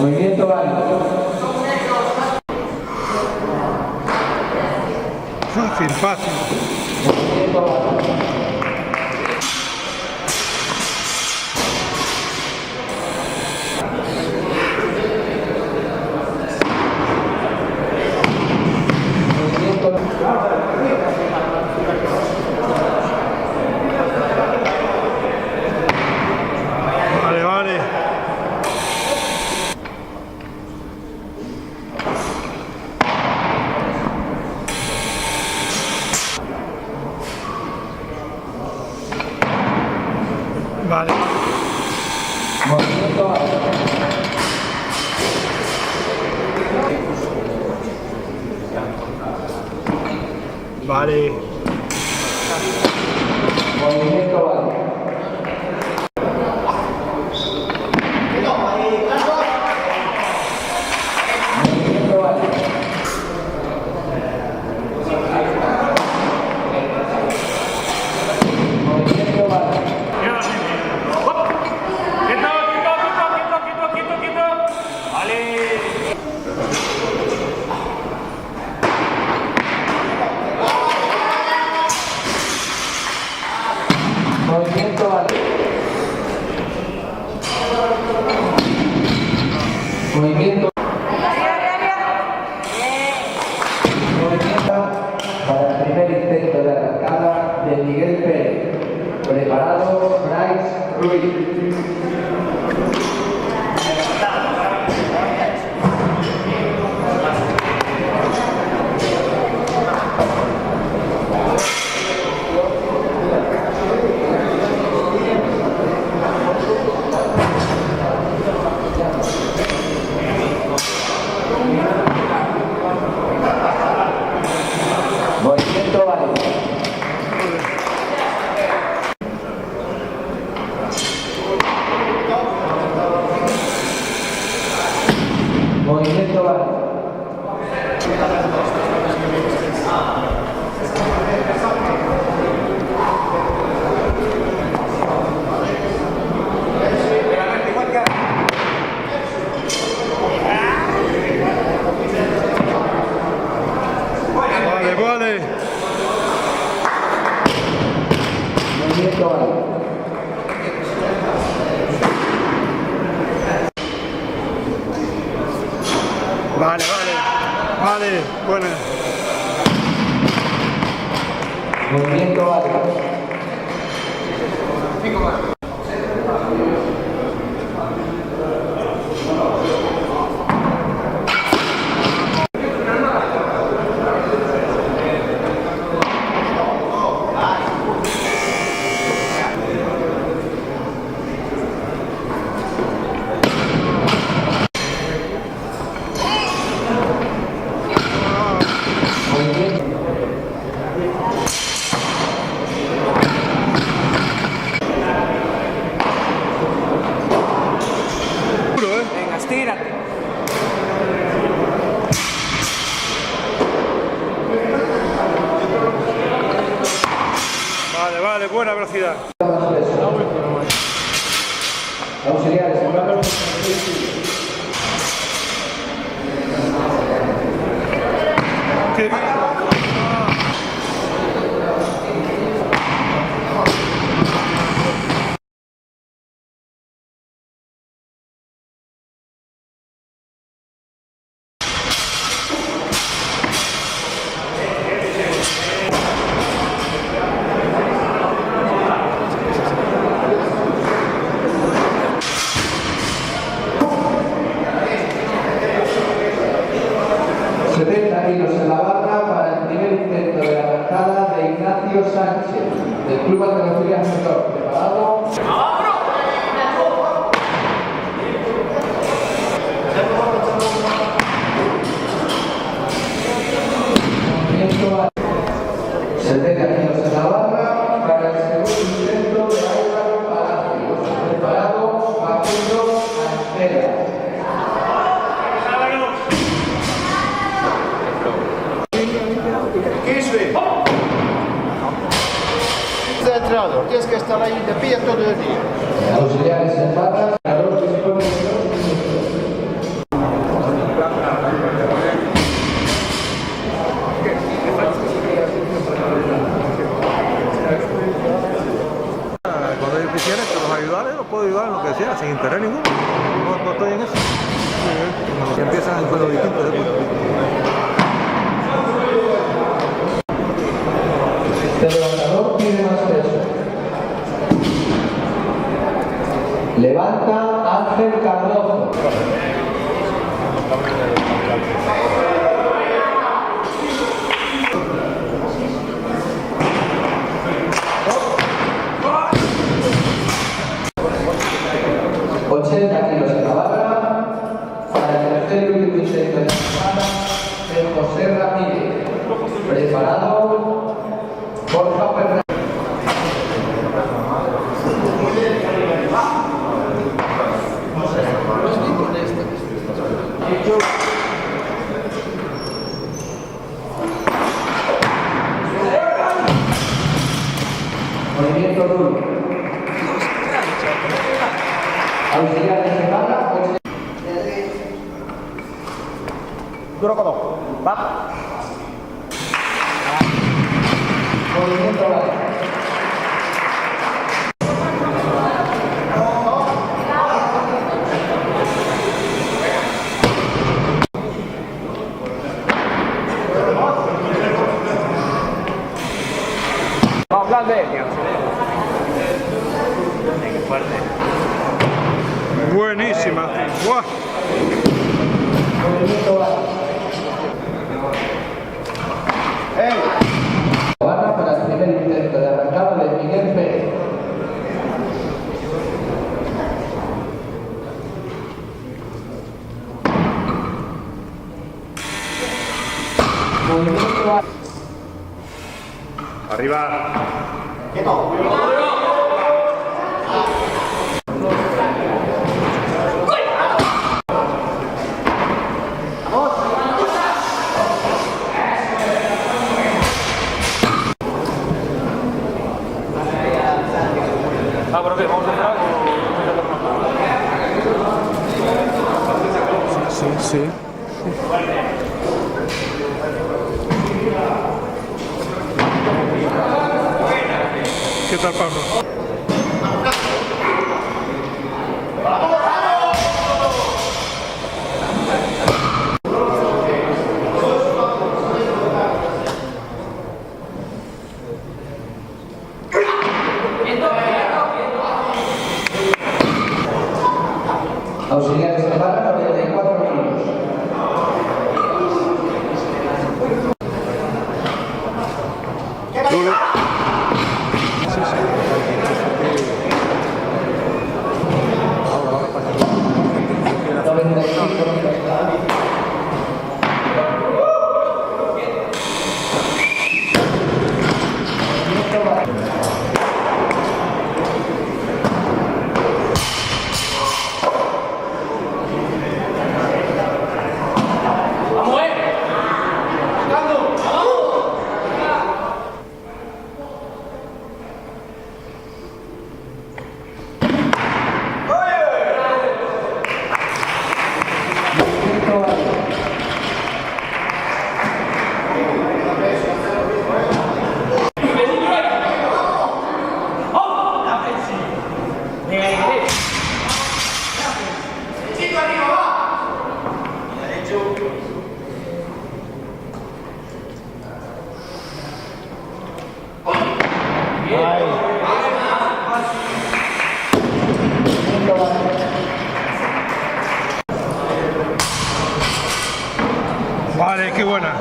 Movimiento válido. Fácil, fácil. Movimiento válido. Vale, vale. Vale. Movimiento válido. Vale. Movimiento válido. Movimiento válido. Movimiento válido. Quieto. Vale. Movimiento válido. Movimiento. Movimiento para el primer intento de arrancada de Miguel Pérez. Preparado, Bryce Ruiz. Movimiento válido. Movimiento válido. Vale, vale. Movimiento válido. Vale, vale. Vale, buena. Movimiento válido. Movimiento. Duro, ¿eh? Venga, estírate. Vale, vale, buena velocidad. Auxiliares, ¿Qué? kilos en la barra para el primer intento de la arrancada de Ignacio Sánchez, del Club Alternativa Sector. ¿Preparado? Movimiento a 70 kilos en la barra para el segundo intento de Álvaro Palacios. ¿Preparado? Facundo Anchela. Tienes que estar ahí de pie todo el día. Auxiliares en barras, calor dispone de 2 minutos. Ya empiezan el juego distinto. El levantador pide más peso. Levanta Ángel Cardozo. Kilos en la barra. Para el tercer y último intento de la semana, el José Ramírez. Preparado. Borja Fernández. Movimiento duro. Auxiliar de semana. Duro codo. Va. Movimiento largo. Vamos, grande. Qué fuerte. Buenísima. ¡Buah! Movimiento largo. Barra para el primer intento de arrancada de Miguel Pérez. Movimiento largo. Arriba. Ah, pero qué, vamos a entrar. Sí, sí. ¿Qué tal, Pablo? Auxiliares de barra, 94 kilos. Duro. Vale, qué buena.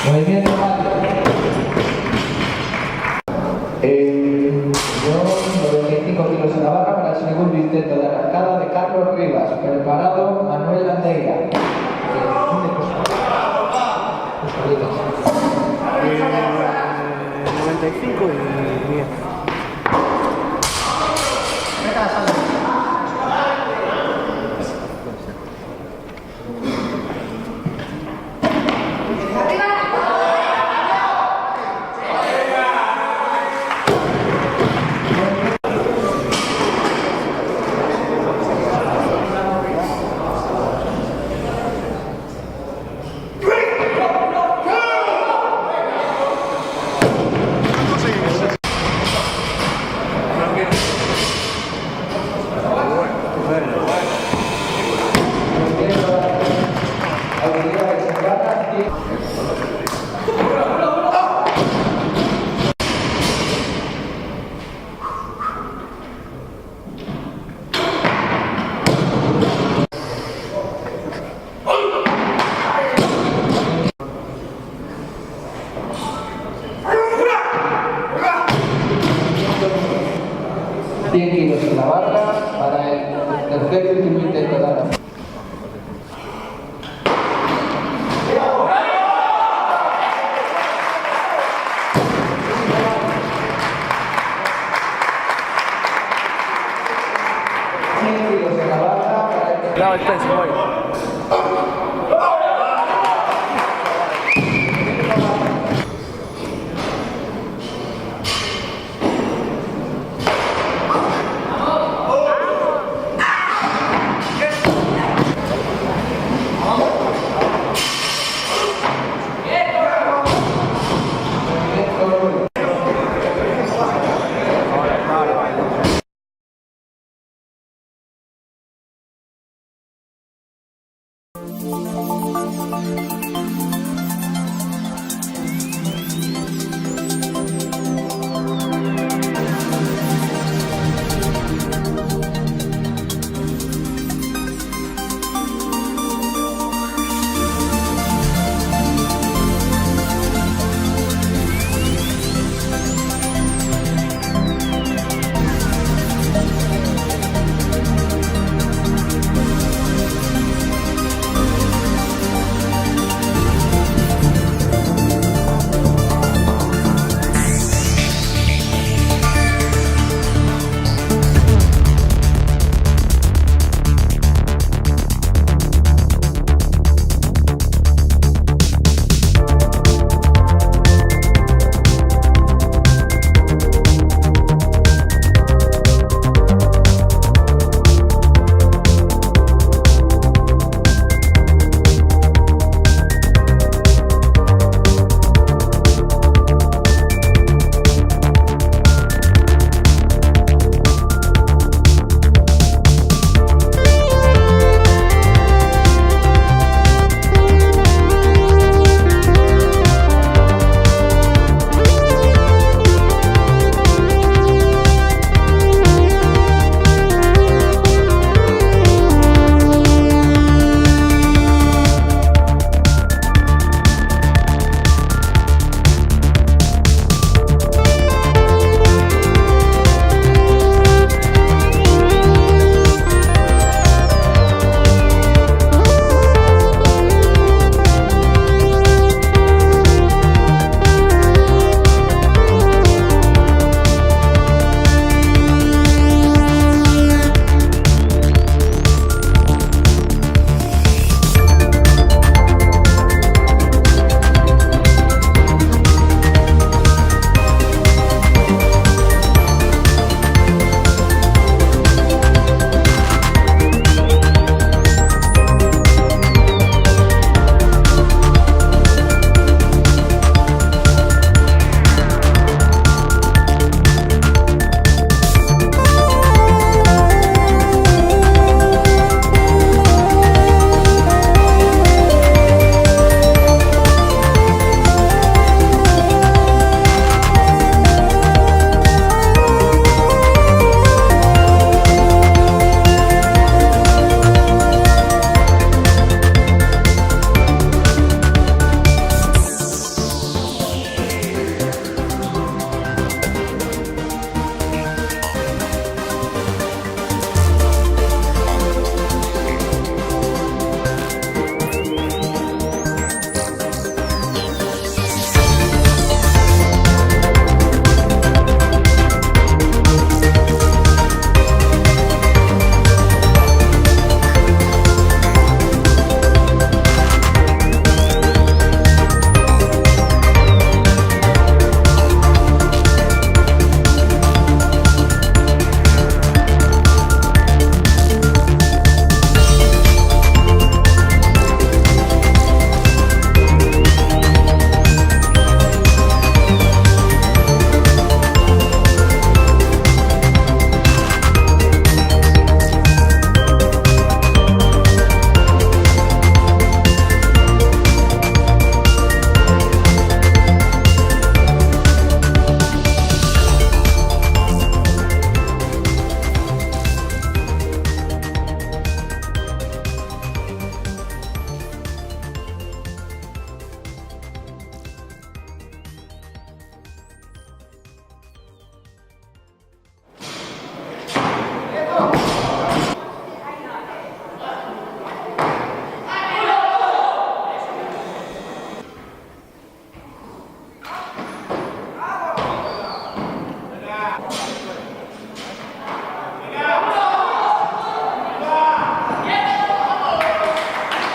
Movimiento rápido. Señor, 95 kilos en la barra para el segundo intento de arrancada de Carlos Rivas. Preparado Manuel Landeira. 95 y 10. 100 kilos en la barra para el tercer y último intento de la barra. No, el peso, voy.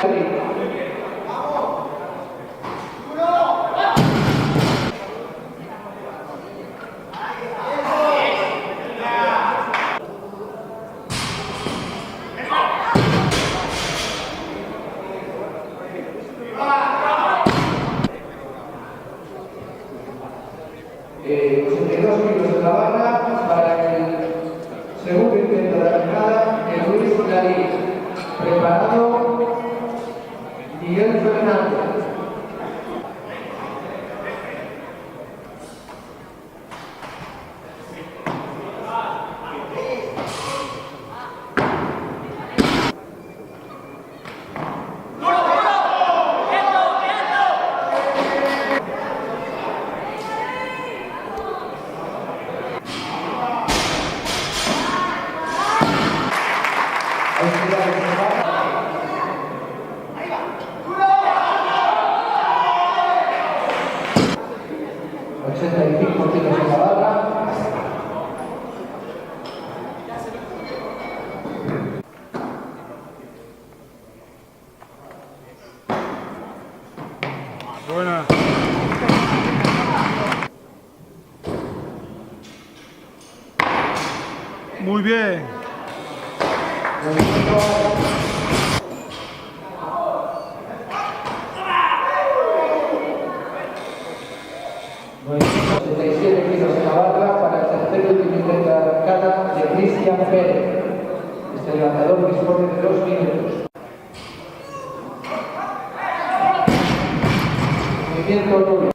82 kilos en la barra para el segundo intento de la remada de Luis Larí. Preparado Miguel Fernández. Buena. Muy bien. Movimiento 87 kilos en la barra para el tercer y último intento de arrancada de Cristian Pérez. Este levantador dispone de 2 minutos. Movimiento nulo.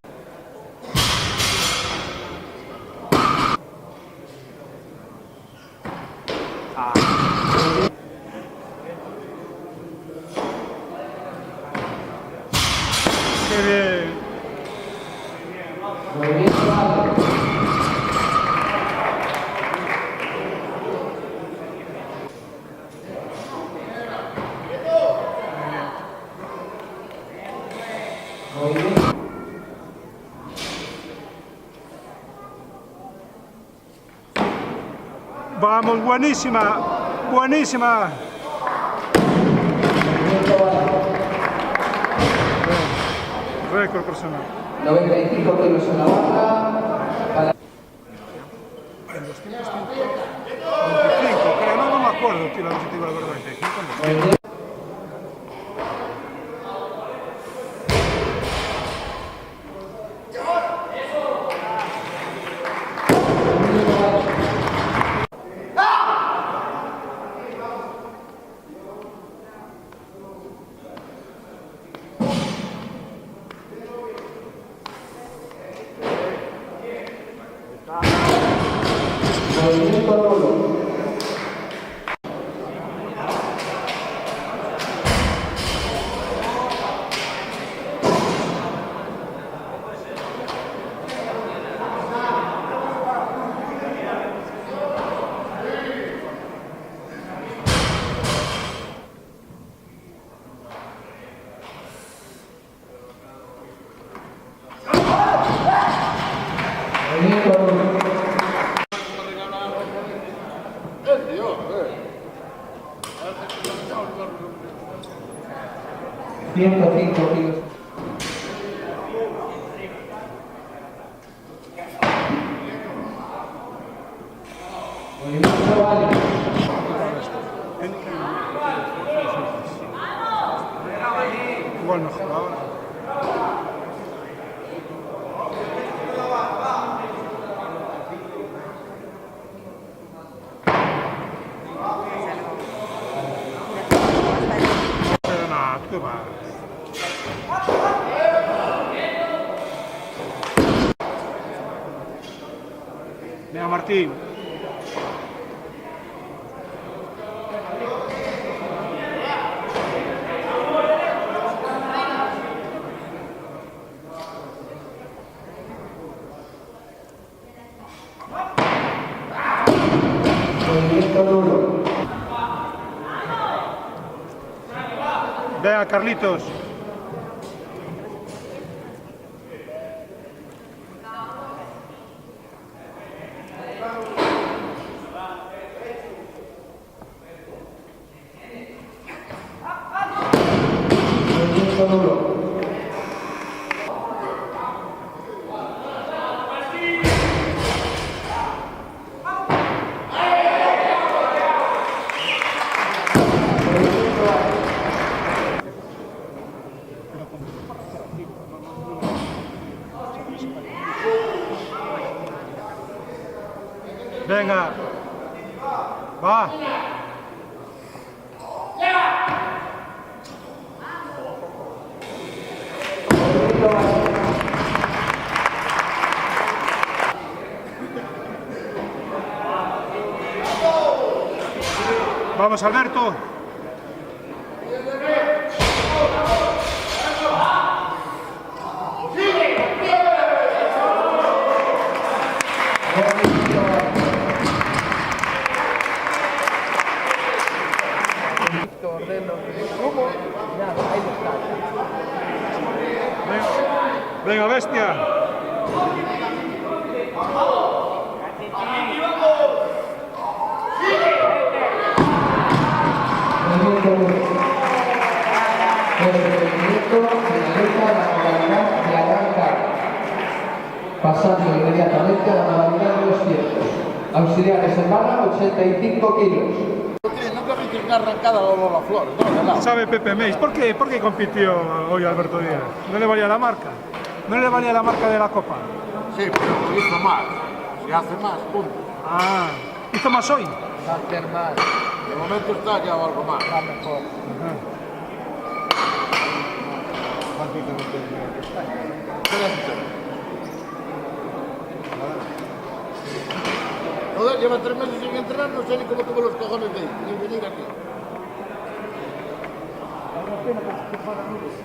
Qué bien. Movimiento alto. Movimiento. Vamos, buenísima. Buenísima. Movimiento alto. Récord personal. 95 kilos en la barra para 25, creo, no me acuerdo, tío, la vez que te digo la verdad, 25 no. movimiento. Movimiento nulo. Movimiento nulo. 105 kilos. Movimiento válido. Igual mejor ahora. Pero nada, qué va. Venga, Martín. Movimiento nulo. Venga, Carlitos. Tiempo nulo. Venga. Va. Vamos, Alberto. Venga, bestia. Finaliza la modalidad de arrancar, pasando inmediatamente a la modalidad de los tiempos. Auxiliares en bala, 85 kilos. Nunca vi una arrancada a Lola Flores, ¿no? ¿Sabe Pepe Meis? ¿Por qué compitió hoy Alberto Díaz? ¿No le valía la marca? ¿No le valía la marca de la Copa? Sí, pero hizo más. Si hace más, punto. Ah, ¿hizo más hoy? Hacer más, De momento está ya algo más. está mejor. Joder, lleva 3 meses sin entrenar, no sé ni cómo tuvo los cojones de ir, ni venir aquí. Es una pena que se fuera nubes.